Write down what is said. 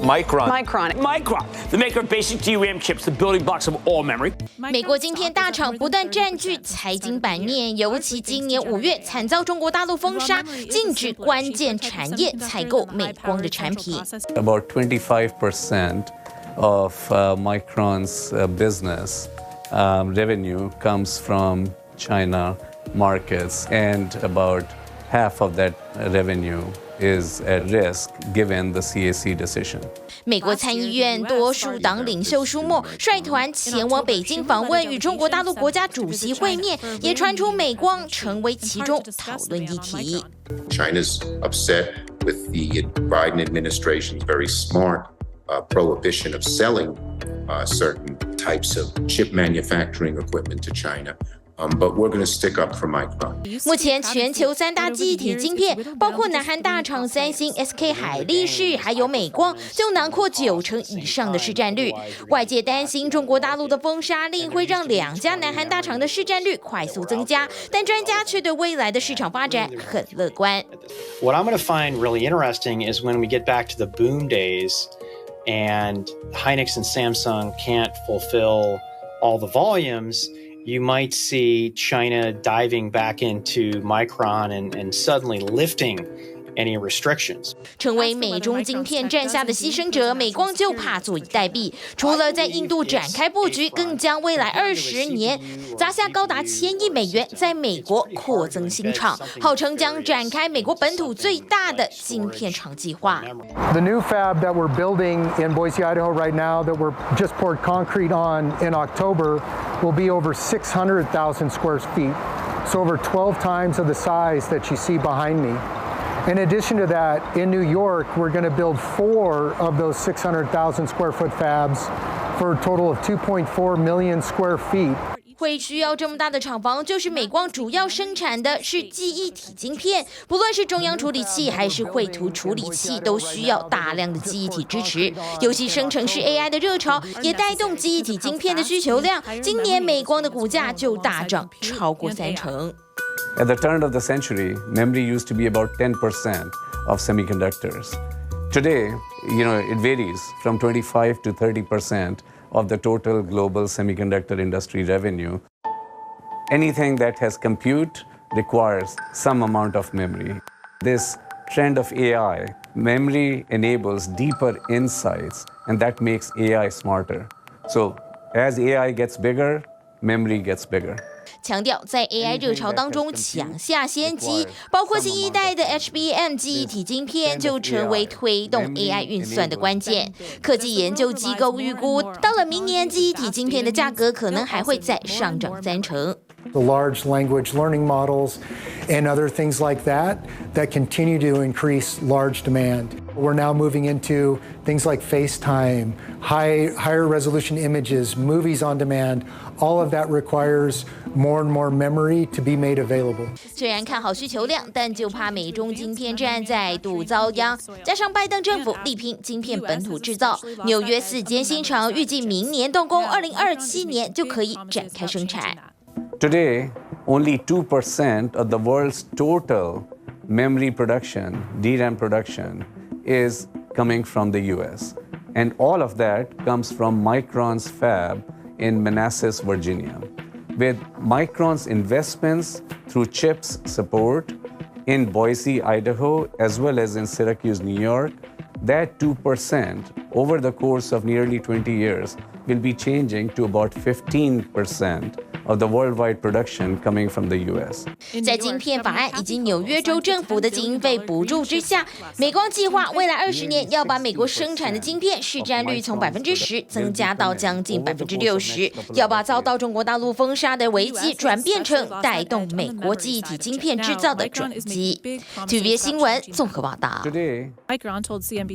Micron, the maker of basic DRAM chips, the building blocks of all memory. 美国晶片大厂不断占据财经版面，尤其今年5月惨遭中国大陆封杀，禁止关键产业采购美光的产品。About 25% of Micron's business revenue comes from China markets, and about half of that revenue is at risk given the CAC decision. 美国参议院多数党领袖舒默率团前往北京访问，与中国大陆国家主席会面，也传出美光成为其中讨论议题。China's upset with the Biden administration's very smart prohibition of selling certain types of chip manufacturing equipment to China. But we're going to stick up for Micron. 目前全球3大记忆体晶片，包括南韩大厂三星、SK 海力士，还有美光，就囊括90%以上的市占率。外界担心中国大陆的封杀令会让2家南韩大厂的市占率快速增加，但专家却对未来的市场发展很乐观。What I'm going to find really interesting is when we get back to the boom days, and Hynix and Samsung can't fulfill all the volumes. You might see China diving back into Micron and suddenly lifting any restrictions. 成为美中晶片战下的牺牲者，美光就怕坐以待毙。除了在印度展开布局，更将未来20年砸下高达1000亿美元，在美国扩增新厂，号称将展开美国本土最大的晶片厂计划。The new fab that we're building in Boise, Idaho right now, that we're just poured concrete on in October, will be over 600,000 square feet, so over 12 times of the size that you see behind me. In addition to that, in New York, we're going to build 4 of those 600,000 square foot fabs for a total of 2.4 million square feet. 会需要这么大的厂房，就是美光主要生产的是记忆体晶片，不论是中央处理器还是绘图处理器，都需要大量的记忆体支持。尤其生成式 AI 的热潮，也带动记忆体晶片的需求量。今年美光的股价就大涨超过30%。At the turn of the century, memory used to be about 10% of semiconductors. Today, it varies from 25 to 30% of the total global semiconductor industry revenue. Anything that has compute requires some amount of memory. This trend of AI, memory enables deeper insights, and that makes AI smarter. So as AI gets bigger, memory gets bigger. 强调在 AI 热潮当中抢下先机，包括新一代的 HBM 记忆体晶片就成为推动 AI 运算的关键。科技研究机构预估，到了明年，记忆体晶片的价格可能还会再上涨30%。The large language learning models and other things like that continue to increase large demand. We're now moving into things like FaceTime, higher resolution images, movies on demand. All of that requires more and more memory to be made available. 虽然看好需求量，但就怕美中晶片战再度遭殃。加上拜登政府力拼晶片本土制造，纽约4间新厂预计明年动工，2027年就可以展开生产。Today, only 2% of the world's total memory production, DRAM production, is coming from the US. And all of that comes from Micron's fab in Manassas, Virginia. With Micron's investments through CHIPS support in Boise, Idaho, as well as in Syracuse, New York, that 2% over the course of nearly 20 years will be changing to about 15% of the worldwide production coming from the U.S. 在晶片法案以及纽约州政府的经费补助之下，美光计划未来20年要把美国生产的晶片市占率从10%增加到将近60%，要把遭到中国大陆封杀的危机转变成带动美国记忆体晶片制造的转机。TVBS 新闻综合报道。